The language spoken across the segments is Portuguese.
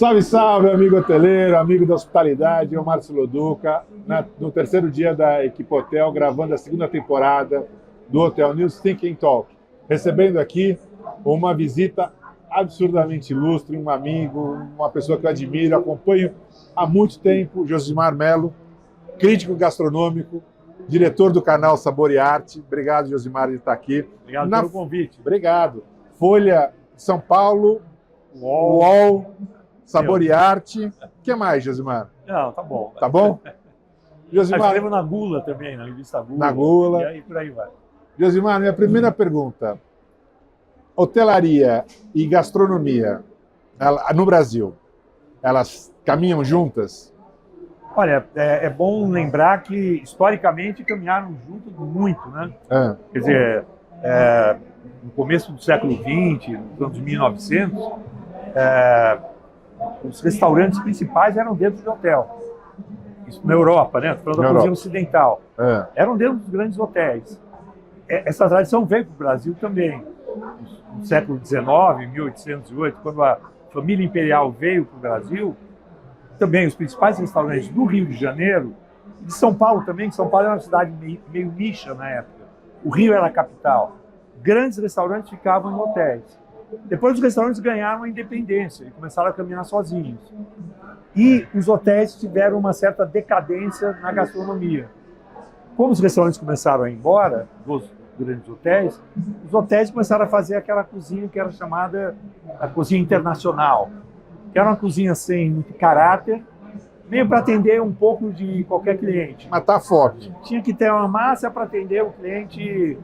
Salve, salve, amigo hoteleiro, amigo da hospitalidade, eu, Márcio Loduca, no terceiro dia da Equipe Hotel, gravando a segunda temporada do Hotel News Think Talk, recebendo aqui uma visita absurdamente ilustre, um amigo, uma pessoa que eu admiro, acompanho há muito tempo, Josimar Melo, crítico gastronômico, diretor do canal Sabor e Arte. Obrigado, Josimar, de estar aqui. Obrigado pelo convite. Obrigado. Folha de São Paulo, UOL, Sabor e Arte. O que mais, Josimar? Não, tá bom. Tá bom? Josimar, escrevo na Gula também, na revista Gula. Na Gula. E aí por aí vai. Josimar, minha primeira pergunta. Hotelaria e gastronomia no Brasil, elas caminham juntas? Olha, é bom lembrar que historicamente caminharam juntos muito, né? Quer dizer, no começo do século XX, nos anos 1900, os restaurantes principais eram dentro de hotel. Isso na Europa, né? Falando da cozinha ocidental. Eram dentro dos grandes hotéis. Essa tradição veio para o Brasil também. No século XIX, 1808, quando a família imperial veio para o Brasil, também os principais restaurantes do Rio de Janeiro, e de São Paulo também, que São Paulo era uma cidade meio nicha na época. O Rio era a capital. Grandes restaurantes ficavam em hotéis. Depois os restaurantes ganharam a independência e começaram a caminhar sozinhos. E os hotéis tiveram uma certa decadência na gastronomia. Como os restaurantes começaram a ir embora dos grandes hotéis, os hotéis começaram a fazer aquela cozinha que era chamada a cozinha internacional, que era uma cozinha sem muito caráter, meio para atender um pouco de qualquer cliente. Matar a fome. Tinha que ter uma massa para atender o cliente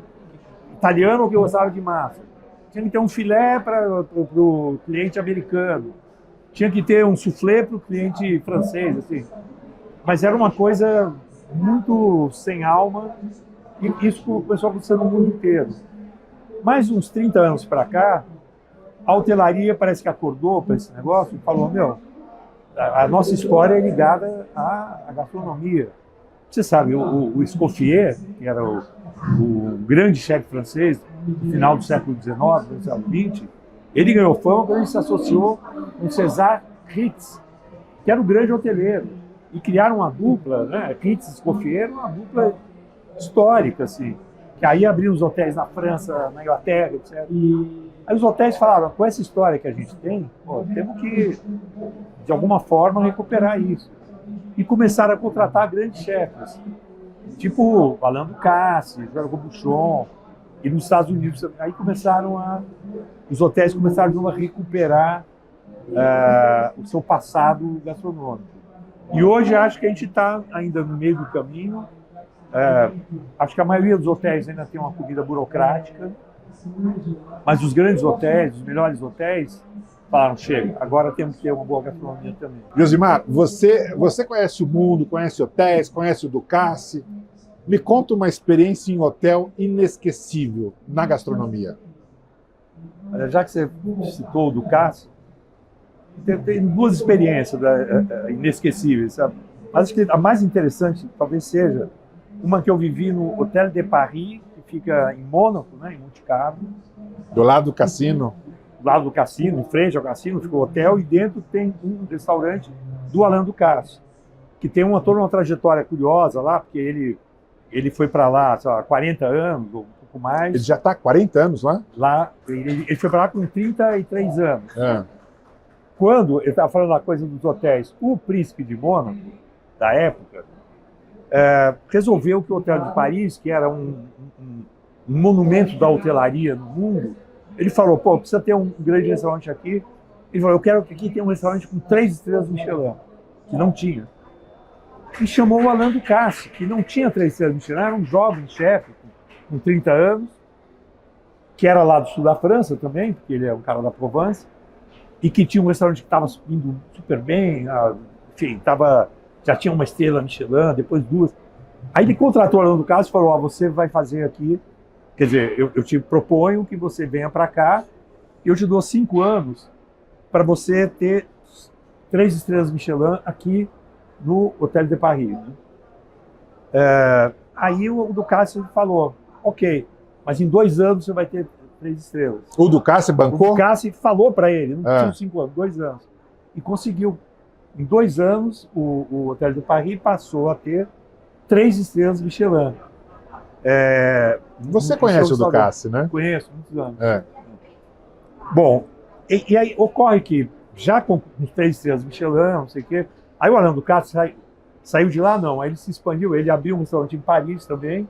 italiano que gostava de massa. Tinha que ter um filé para o cliente americano. Tinha que ter um soufflé para o cliente francês, assim. Mas era uma coisa muito sem alma, e isso começou a acontecer no mundo inteiro. Mais uns 30 anos para cá, a hotelaria parece que acordou para esse negócio e falou, a nossa história é ligada à gastronomia. Você sabe, o Escoffier, que era o grande chefe francês no final do século XIX, do século XX, ele ganhou fama quando ele se associou com César Ritz, que era o grande hoteleiro. E criaram uma dupla, né? Ritz e Escoffier, uma dupla histórica, assim. Que aí abriu os hotéis na França, na Inglaterra, etc. Aí os hotéis falaram, com essa história que a gente tem, temos que, de alguma forma, recuperar isso. E começaram a contratar grandes chefes, tipo Alain Ducasse, Georges Robuchon, e nos Estados Unidos. Aí os hotéis começaram a recuperar o seu passado gastronômico. E hoje acho que a gente está ainda no meio do caminho. Acho que a maioria dos hotéis ainda tem uma comida burocrática, mas os grandes hotéis, os melhores hotéis, falaram, chega, agora temos que ter uma boa gastronomia também. Josimar, você conhece o mundo, conhece hotéis, conhece o Ducasse. Me conta uma experiência em hotel inesquecível na gastronomia. Já que você citou o Ducasse, tem duas experiências inesquecíveis, sabe? Mas acho que a mais interessante talvez seja uma que eu vivi no Hotel de Paris, que fica em Mônaco, né, em Monte Carlo. Do lado do cassino? Do lado do cassino, em frente ao cassino, fica o hotel, e dentro tem um restaurante do Alain Ducasse, que tem toda uma trajetória curiosa lá, porque ele foi para lá há 40 anos, ou um pouco mais. Ele já está há 40 anos lá? Ele foi para lá com 33 anos. Quando ele estava falando da coisa dos hotéis, o príncipe de Mônaco, da época, resolveu que o Hotel de Paris, que era um monumento da hotelaria no mundo, ele falou, precisa ter um grande restaurante aqui. Ele falou, eu quero que aqui tenha um restaurante com 3 estrelas Michelin, que não tinha. E chamou o Alain Ducasse, que não tinha 3 estrelas Michelin, era um jovem chefe, com 30 anos, que era lá do sul da França também, porque ele é um cara da Provence, e que tinha um restaurante que estava indo super bem, enfim, já tinha uma estrela Michelin, depois 2. Aí ele contratou o Alain Ducasse e falou, você vai fazer aqui, quer dizer, eu te proponho que você venha para cá, e eu te dou 5 anos para você ter 3 estrelas Michelin aqui no Hotel de Paris. Aí o Ducasse falou, ok, mas em 2 anos você vai ter 3 estrelas. O Ducasse bancou? O Ducasse falou para ele, não tinha 5 anos, 2 anos. e conseguiu. Em 2 anos, o Hotel de Paris passou a ter 3 estrelas Michelin. Você conhece o Ducasse, né? Conheço, muitos anos. Bom, e aí ocorre que, já com os 3 estrelas Michelin, não sei o quê, aí o Alain Ducasse saiu de lá, não, aí ele se expandiu, ele abriu um restaurante em Paris também,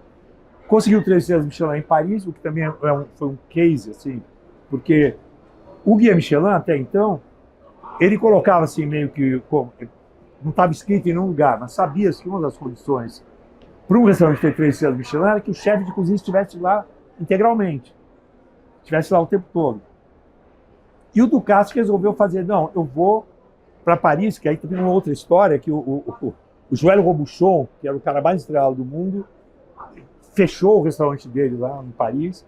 conseguiu 3 estrelas Michelin em Paris, o que também foi um case, assim, porque o Guia Michelin, até então, ele colocava assim, meio que, não estava escrito em nenhum lugar, mas sabia-se que uma das condições para um restaurante ter 3 estrelas Michelin era que o chefe de cozinha estivesse lá integralmente, estivesse lá o tempo todo. E o Ducasse resolveu fazer, não, eu vou para Paris, que aí tem uma outra história, que o Joël Robuchon, que era o cara mais estrelado do mundo, fechou o restaurante dele lá em Paris,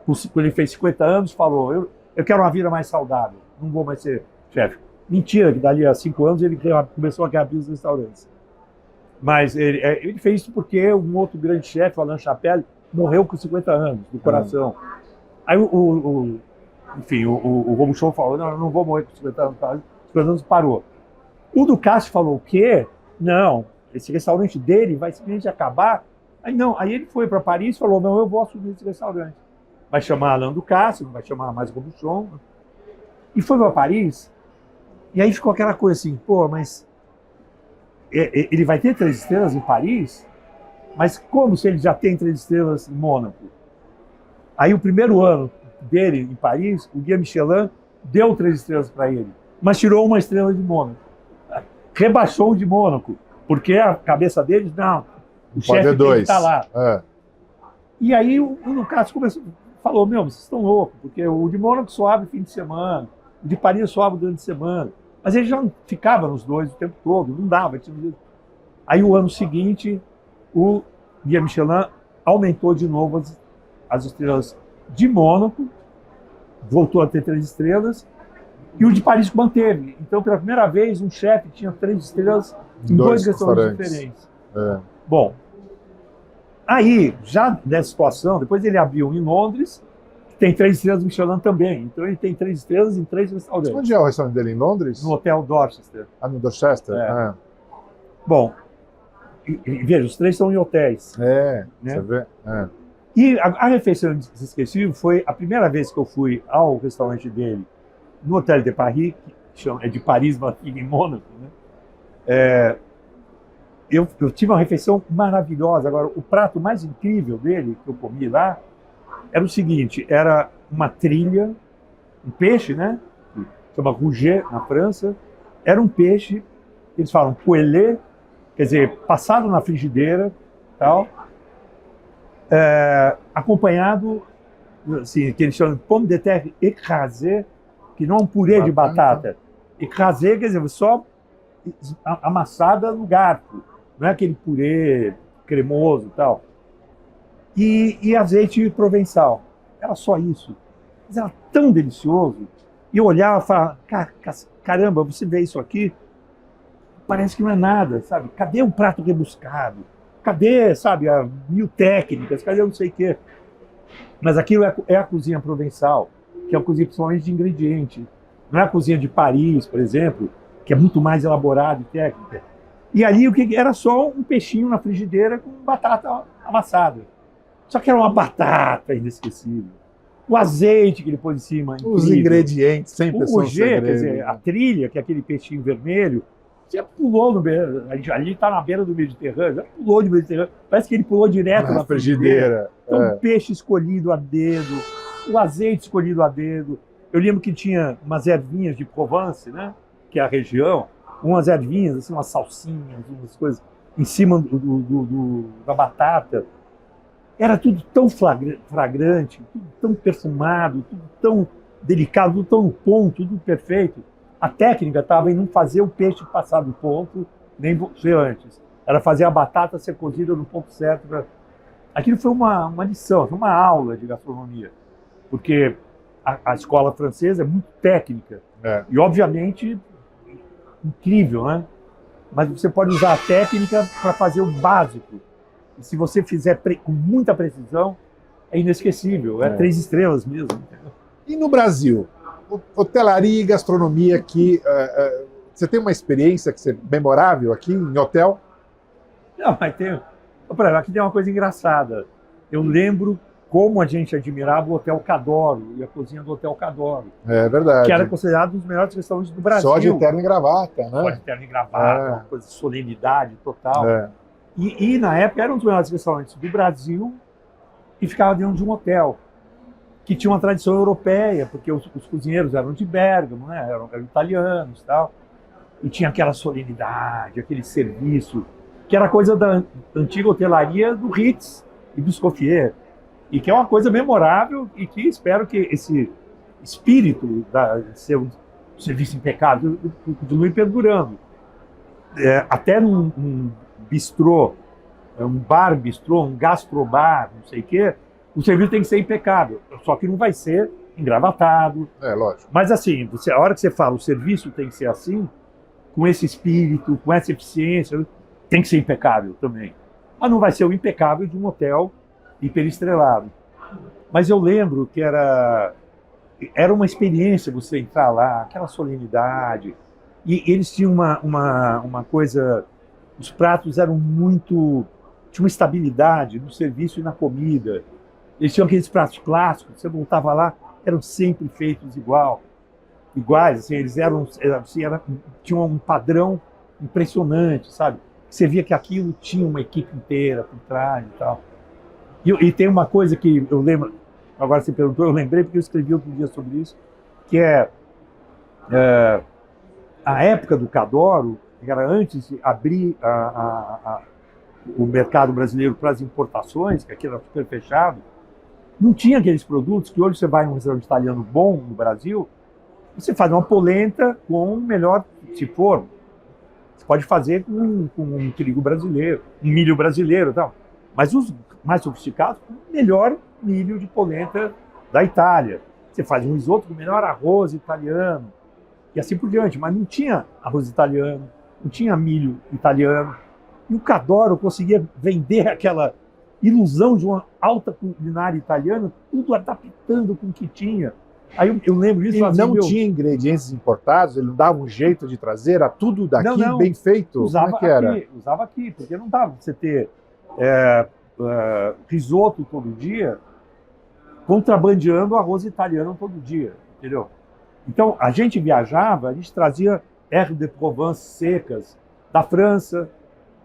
quando ele fez 50 anos, falou, eu quero uma vida mais saudável, não vou mais ser chefe. Mentira, que dali a 5 anos ele começou a abrir os restaurantes. Mas ele fez isso porque um outro grande chefe, o Alain Chapelle, morreu com 50 anos, do coração. Aí enfim, o Robuchon falou, não, eu não vou morrer com 50 anos, 50 anos parou. O Ducasse falou o quê? Não, esse restaurante dele vai simplesmente acabar. Aí ele foi para Paris e falou, não, eu vou assumir esse restaurante. Vai chamar Alain Ducasse, não vai chamar mais Robuchon. E foi para Paris. E aí ficou aquela coisa assim, pô, mas ele vai ter 3 estrelas em Paris? Mas como se ele já tem 3 estrelas em Mônaco? Aí o primeiro ano dele em Paris, o Guia Michelin deu 3 estrelas para ele, mas tirou 1 estrela de Mônaco. Rebaixou o de Mônaco, porque a cabeça deles, não, o chefe tem que estar lá. E aí o Ducasse falou, meu, vocês estão loucos, porque o de Mônaco só abre fim de semana, o de Paris só abre durante a semana. Mas ele já não ficava nos 2 o tempo todo, não dava. Aí o ano seguinte, o Guia Michelin aumentou de novo as estrelas de Mônaco, voltou a ter 3 estrelas, e o de Paris manteve. Então, pela primeira vez, um chefe tinha 3 estrelas em 2 restaurantes diferentes. Bom, aí, já nessa situação, depois ele abriu em Londres, tem 3 estrelas Michelin também. Então ele tem 3 estrelas em 3 restaurantes. Onde é o restaurante dele? Em Londres? No Hotel Dorchester. Ah, no Dorchester? Bom, veja, os 3 estão em hotéis. Né? Você vê? E a refeição inesquecível foi a primeira vez que eu fui ao restaurante dele no Hotel de Paris, que é de Paris, mas fica em Mônaco, né? Eu tive uma refeição maravilhosa. Agora, o prato mais incrível dele, que eu comi lá, era o seguinte, era uma trilha, um peixe, né? Chama rouget, na França. Era um peixe, eles falam poêlé, quer dizer, passado na frigideira, tal, acompanhado, assim, que eles chamam de pomme de terre écrasée, que não é um purê de batata. Écrasée, quer dizer, só amassada no garfo, não é aquele purê cremoso e tal. E azeite provençal. Era só isso. Mas era tão delicioso. E eu olhava e falava, caramba, você vê isso aqui? Parece que não é nada, sabe? Cadê um prato rebuscado? Cadê, sabe, 1000 técnicas? Cadê não sei o quê? Mas aquilo é a cozinha provençal, que é a cozinha principalmente de ingrediente. Não é a cozinha de Paris, por exemplo, que é muito mais elaborada e técnica. E ali o que era só um peixinho na frigideira com batata amassada. Só que era uma batata inesquecível. O azeite que ele pôs em cima. Os incrível. Ingredientes sempre são quer dizer, a trilha, que é aquele peixinho vermelho, já pulou no beira. Ali está na beira do Mediterrâneo, já pulou do Mediterrâneo. Parece que ele pulou direto na frigideira. Então, o peixe escolhido a dedo, o azeite escolhido a dedo. Eu lembro que tinha umas ervinhas de Provence, né? Que é a região, umas ervinhas, assim, umas salsinhas, umas coisas em cima da batata. Era tudo tão fragrante, tudo tão perfumado, tudo tão delicado, tudo tão no ponto, tudo perfeito. A técnica estava em não fazer o peixe passar do ponto, nem ser antes. Era fazer a batata ser cozida no ponto certo. Aquilo foi uma lição, foi uma aula de gastronomia. Porque a escola francesa é muito técnica. E, obviamente, incrível, né? Mas você pode usar a técnica para fazer o básico. E se você fizer com muita precisão, é inesquecível. É 3 estrelas mesmo. E no Brasil? Hotelaria e gastronomia aqui, Você tem uma experiência que você memorável aqui em hotel? Não, mas tem. Por exemplo, aqui tem uma coisa engraçada. Eu lembro como a gente admirava o Hotel Cadoro e a cozinha do Hotel Cadoro. É verdade. Que era considerado um dos melhores restaurantes do Brasil. Só de terno e gravata, né? Só de terno e gravata, uma coisa de solenidade total. É. E na época era um dos melhores restaurantes do Brasil e ficava dentro de um hotel que tinha uma tradição europeia, porque os cozinheiros eram de Bergamo, né? eram italianos e tal. E tinha aquela solenidade, aquele serviço, que era coisa da antiga hotelaria do Ritz e do Escoffier. E que é uma coisa memorável e que espero que esse espírito de ser um serviço impecável continue perdurando. Até num bistrô, um bar bistrô, um gastrobar, não sei o quê, o serviço tem que ser impecável. Só que não vai ser engravatado. É, lógico. Mas assim, a hora que você fala o serviço tem que ser assim, com esse espírito, com essa eficiência, tem que ser impecável também. Mas não vai ser o impecável de um hotel hiperestrelado. Mas eu lembro que era uma experiência você entrar lá, aquela solenidade. E eles tinham uma coisa, os pratos eram muito, tinha uma estabilidade no serviço e na comida. Eles tinham aqueles pratos clássicos, você voltava lá, eram sempre feitos iguais, assim, eles tinham um padrão impressionante, sabe? Você via que aquilo tinha uma equipe inteira por trás e tal. E tem uma coisa que eu lembro, agora você perguntou, eu lembrei porque eu escrevi outro dia sobre isso, que é a época do Cadoro, que era antes de abrir o mercado brasileiro para as importações, que aqui era super fechado, não tinha aqueles produtos que hoje você vai em um restaurante italiano bom no Brasil, você faz uma polenta com o melhor, se for, você pode fazer com um trigo brasileiro, um milho brasileiro e tal. Mas os mais sofisticados, o melhor milho de polenta da Itália. Você faz um risoto com o melhor arroz italiano, e assim por diante. Mas não tinha arroz italiano, não tinha milho italiano. E o Cadoro conseguia vender aquela ilusão de uma alta culinária italiana, tudo adaptando com o que tinha. Aí eu lembro disso. E não tinha ingredientes importados, ele não dava um jeito de trazer, era tudo daqui não, bem feito? Usava como é que era? Aqui, usava aqui, porque não dava pra você ter risoto todo dia, contrabandeando arroz italiano todo dia, entendeu? Então, a gente viajava, a gente trazia Aires de Provence secas da França,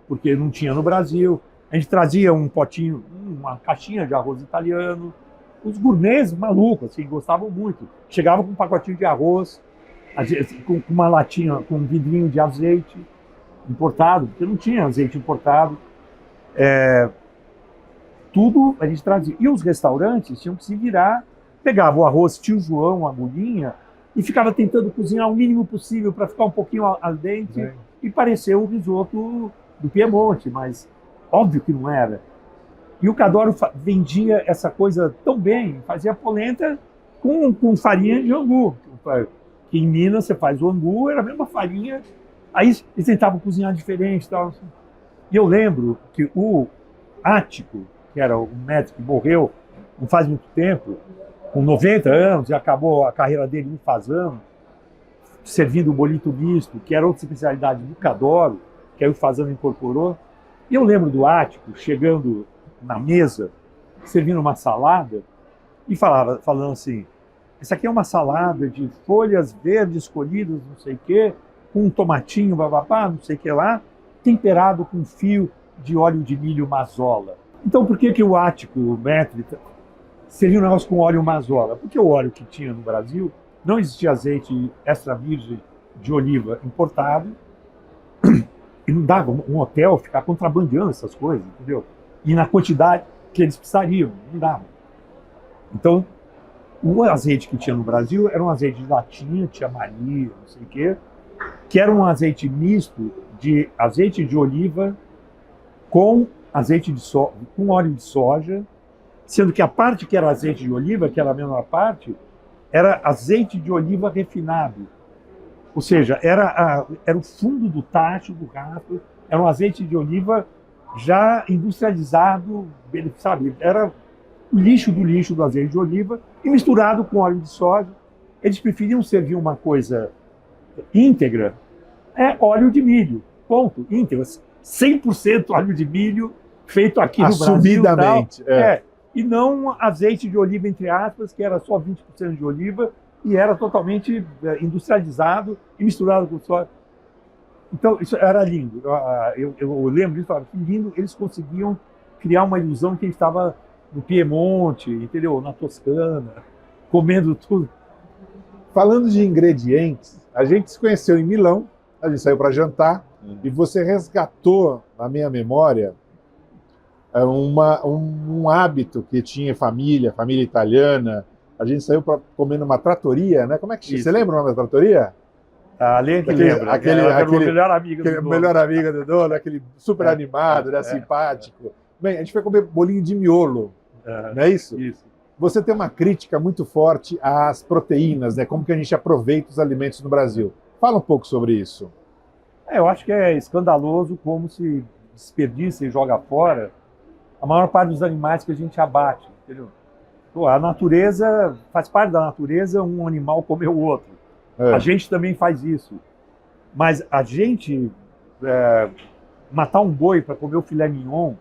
porque não tinha no Brasil. A gente trazia um potinho, uma caixinha de arroz italiano. Os gourmets malucos, assim, gostavam muito. Chegavam com um pacotinho de arroz, com uma latinha, com um vidrinho de azeite importado, porque não tinha azeite importado. Tudo a gente trazia. E os restaurantes tinham que se virar, pegava o arroz tio João, agulhinha, e ficava tentando cozinhar o mínimo possível para ficar um pouquinho al dente e parecer o risoto do Piemonte, mas óbvio que não era. E o Cadoro vendia essa coisa tão bem, fazia polenta com farinha de angu. Que em Minas você faz o angu, era a mesma farinha, aí eles tentavam cozinhar diferente. Tal. E eu lembro que o Ático, que era o médico que morreu não faz muito tempo, com 90 anos, e acabou a carreira dele em Fazano, servindo o bolito misto, que era outra especialidade do Cadoro, que aí o Fazano incorporou. E eu lembro do Ático chegando na mesa, servindo uma salada, e falando assim, essa aqui é uma salada de folhas verdes colhidas, não sei o quê, com um tomatinho, bababá, não sei o que lá, temperado com um fio de óleo de milho mazola. Então, por que o Ático, o maître, servia um negócio com óleo mazola? Porque o óleo que tinha no Brasil, não existia azeite extra virgem de oliva importado, e não dava um hotel ficar contrabandeando essas coisas, entendeu? E na quantidade que eles precisariam, não dava. Então, o azeite que tinha no Brasil era um azeite de latinha, tia Maria, não sei o quê, que era um azeite misto de azeite de oliva com com óleo de soja, sendo que a parte que era azeite de oliva, que era a menor parte, era azeite de oliva refinado. Ou seja, era o fundo do tacho, do rato, era um azeite de oliva já industrializado, sabe? Era o lixo do azeite de oliva e misturado com óleo de soja. Eles preferiam servir uma coisa íntegra É óleo de milho, ponto, íntegro. 100% óleo de milho feito aqui no Brasil. Assumidamente. E não azeite de oliva, entre aspas, que era só 20% de oliva e era totalmente industrializado e misturado com soja. Então, isso era lindo. Eu lembro disso, falava que lindo, eles conseguiam criar uma ilusão que ele estava no Piemonte, entendeu? Na Toscana, comendo tudo. Falando de ingredientes, a gente se conheceu em Milão, a gente saiu para jantar, e você resgatou, na minha memória, um hábito que tinha família italiana. A gente saiu para comer numa trattoria, né? Como é que chama? Você lembra o nome da trattoria? A Lê que lembra. Aquele melhor amiga do dono. Melhor amiga do dono, aquele super animado, né? Simpático. Bem, a gente foi comer bolinho de miolo, não é isso? Isso. Você tem uma crítica muito forte às proteínas, né? Como que a gente aproveita os alimentos no Brasil. Fala um pouco sobre isso. Eu acho que é escandaloso como se desperdiça e joga fora a maior parte dos animais que a gente abate, entendeu? A natureza, faz parte da natureza um animal comer o outro. A gente também faz isso. Mas a gente matar um boi para comer o filé mignon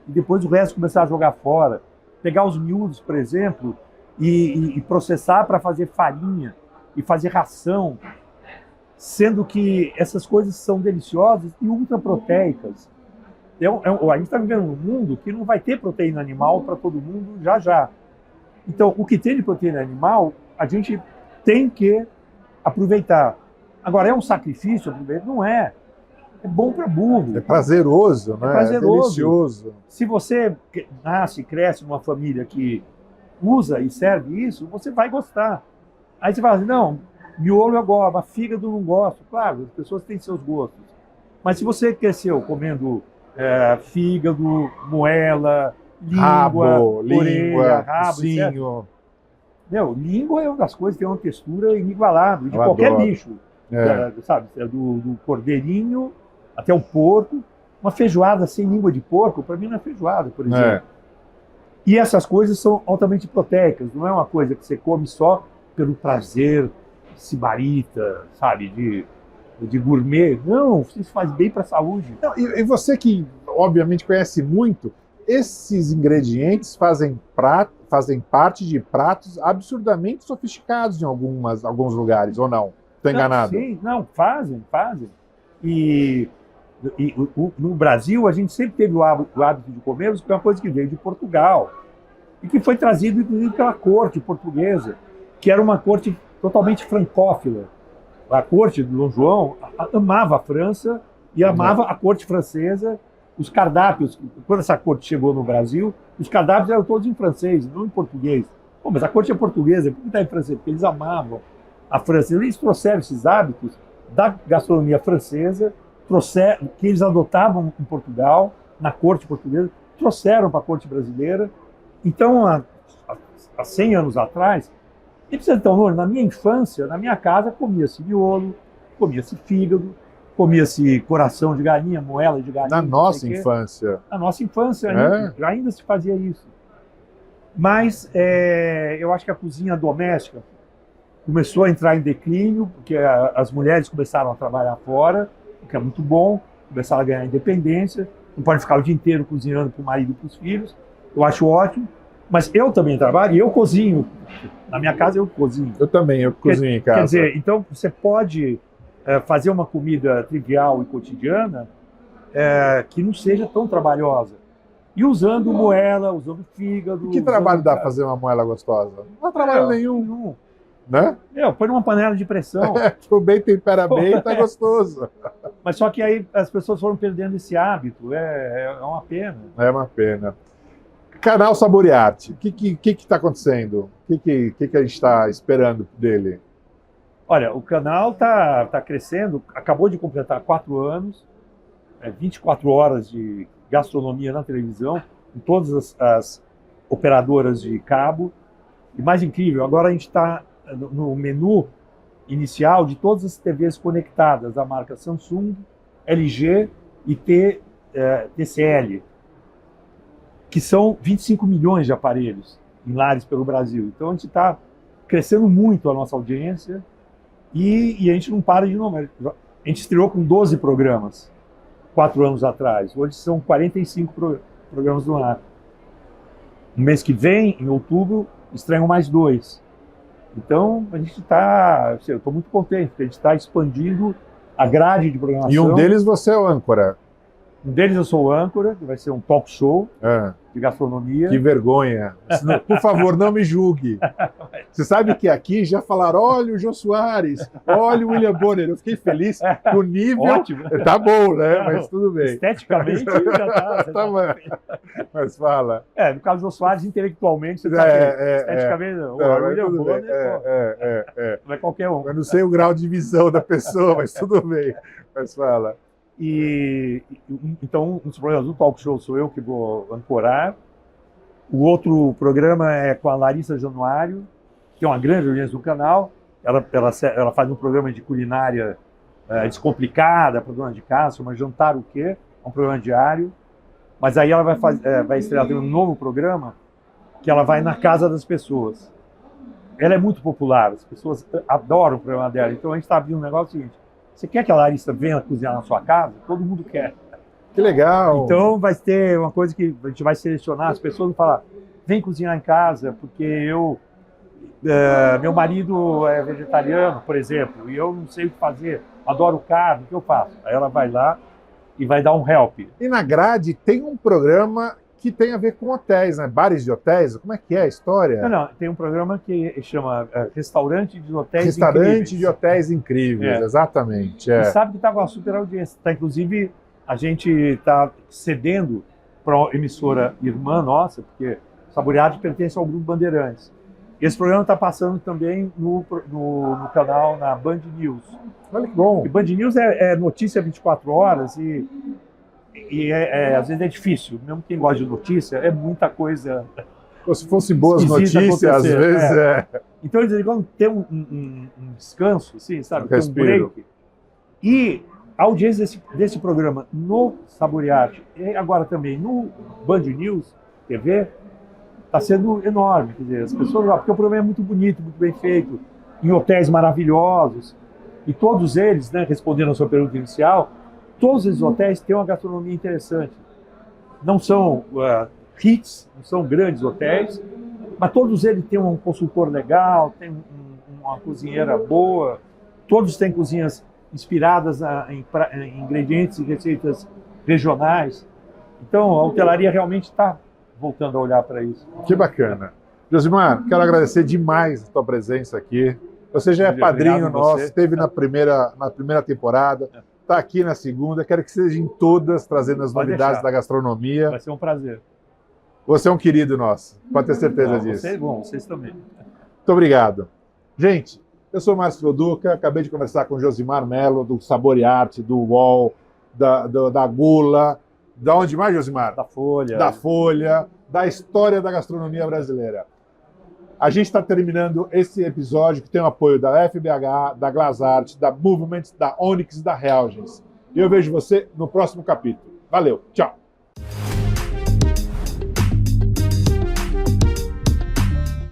e depois o resto começar a jogar fora, pegar os miúdos, por exemplo, e processar para fazer farinha e fazer ração, sendo que essas coisas são deliciosas e ultraproteicas. A gente está vivendo num mundo que não vai ter proteína animal para todo mundo já já. Então, o que tem de proteína animal, a gente tem que aproveitar. Agora, é um sacrifício? Não é. É bom para burro. É prazeroso, né? É prazeroso. É delicioso. Se você nasce e cresce numa família que usa e serve isso, você vai gostar. Aí você fala assim, não, miolo eu gosto, mas fígado eu não gosto. Claro, as pessoas têm seus gostos. Mas se você cresceu comendo fígado, moela, língua, orelha, rabo, etc. Língua é uma das coisas que tem uma textura inigualável, de qualquer bicho. Sabe? Do cordeirinho até o porco. Uma feijoada sem língua de porco, para mim não é feijoada, por exemplo. E essas coisas são altamente proteicas, não é uma coisa que você come só pelo prazer sibarita, sabe, de gourmet. Não, isso faz bem para a saúde. Não, e você que, obviamente, conhece muito, esses ingredientes fazem parte de pratos absurdamente sofisticados em alguns lugares, ou não? Estou enganado? Sim, não, fazem. E no Brasil, a gente sempre teve o hábito de comê-los, que é uma coisa que veio de Portugal e que foi trazido, inclusive, pela corte portuguesa, que era uma corte totalmente francófila. A corte do Dom João amava a França e amava a corte francesa. Os cardápios, quando essa corte chegou no Brasil, os cardápios eram todos em francês, não em português. Bom, mas a corte é portuguesa, por que está em francês? Porque eles amavam a França. Eles trouxeram esses hábitos da gastronomia francesa, que eles adotavam em Portugal, na corte portuguesa, trouxeram para a corte brasileira. Então, há 100 anos atrás, na minha infância, na minha casa, comia-se miolo, comia-se fígado, comia-se coração de galinha, moela de galinha. Na nossa infância. Na nossa infância ainda se fazia isso. Mas eu acho que a cozinha doméstica começou a entrar em declínio, porque as mulheres começaram a trabalhar fora, o que é muito bom, começaram a ganhar independência, não podem ficar o dia inteiro cozinhando para o marido e para os filhos. Eu acho ótimo. Mas eu também trabalho e eu cozinho. Na minha casa eu cozinho. Eu também, eu cozinho em casa. Quer dizer, então você pode fazer uma comida trivial e cotidiana que não seja tão trabalhosa. E usando moela, usando fígado. E que trabalho dá fazer uma moela gostosa? Não dá trabalho nenhum. Né? Põe numa panela de pressão. Tempera bem, tá gostoso. Mas só que aí as pessoas foram perdendo esse hábito. É uma pena. É uma pena. Canal Saborearte, o que está acontecendo? O que a gente está esperando dele? Olha, o canal está crescendo, acabou de completar 4 anos, 24 horas de gastronomia na televisão, em todas as operadoras de cabo. E mais incrível, agora a gente está no menu inicial de todas as TVs conectadas da marca Samsung, LG e TCL, que são 25 milhões de aparelhos em lares pelo Brasil. Então a gente está crescendo muito a nossa audiência e a gente não para de A gente estreou com 12 programas, 4 anos atrás. Hoje são 45 programas no ar. No mês que vem, em outubro, estreiam mais 2. Então, a gente está... Eu estou muito contente, porque a gente está expandindo a grade de programação. E um deles você é o âncora. Um deles eu sou o âncora, que vai ser um talk show de gastronomia. Que vergonha. Por favor, não me julgue. Você sabe que aqui já falaram, olha o Jô Soares, olha o William Bonner. Eu fiquei feliz que o nível... Ótimo. Tá bom, né? Mas tudo bem. Esteticamente já tá. Tá bom. Mas fala. No caso do Jô Soares, intelectualmente, você tá esteticamente, o William Bonner, não é qualquer um. Eu não sei o grau de visão da pessoa, mas tudo bem. Mas fala. Então, um dos programas do talk show sou eu que vou ancorar. O outro programa é com a Larissa Januário, que é uma grande audiência do canal. Ela faz um programa de culinária descomplicada para dona de casa, chama Jantar o Quê? É um programa diário. Mas aí ela vai estrear um novo programa que ela vai na casa das pessoas. Ela é muito popular, as pessoas adoram o programa dela. Então a gente está abrindo um negócio seguinte. Você quer que a Larissa venha cozinhar na sua casa? Todo mundo quer. Que legal! Então vai ter uma coisa que a gente vai selecionar, as pessoas vão falar, vem cozinhar em casa, porque meu marido é vegetariano, por exemplo, e eu não sei o que fazer, adoro carne, o que eu faço? Aí ela vai lá e vai dar um help. E na grade tem um programa que tem a ver com hotéis, né? Bares de hotéis, como é que é a história? Não, tem um programa que chama Restaurante de Hotéis Restaurante Incríveis. de Hotéis Incríveis, exatamente. E sabe que está com uma super audiência. Inclusive, a gente está cedendo para uma emissora irmã nossa, porque Saboreado pertence ao Grupo Bandeirantes. Esse programa está passando também no canal, na Band News. Olha que bom. E Band News é notícia 24 horas e às vezes é difícil. Mesmo quem gosta de notícia, é muita coisa. Se fossem boas notícias, às vezes Então, eles vão ter um descanso, assim, sabe? Tem um break. E a audiência desse programa no Saboreado e agora também no Band News TV está sendo enorme. Quer dizer, as pessoas, porque o programa é muito bonito, muito bem feito, em hotéis maravilhosos. E todos eles, né, respondendo a sua pergunta inicial, todos esses hotéis têm uma gastronomia interessante. Não são hits, não são grandes hotéis, mas todos eles têm um consultor legal, tem uma cozinheira boa, todos têm cozinhas inspiradas em ingredientes e receitas regionais. Então, a hotelaria realmente está voltando a olhar para isso. Que bacana. Josimar, quero agradecer demais a tua presença aqui. Você já é padrinho nosso, esteve na primeira temporada, está aqui na segunda. Quero que seja em todas, trazendo as novidades da gastronomia. Vai ser um prazer. Você é um querido nosso, pode ter certeza disso. Vocês também. Muito obrigado. Gente, eu sou o Márcio Loduca, acabei de conversar com o Josimar Mello, do Sabor e Arte, do UOL, da Gula, da onde mais, Josimar? Da Folha. Da Folha, da história da gastronomia brasileira. A gente está terminando esse episódio que tem o apoio da FBH, da Glasart, da Movement, da Onyx e da Reagence. E eu vejo você no próximo capítulo. Valeu, tchau!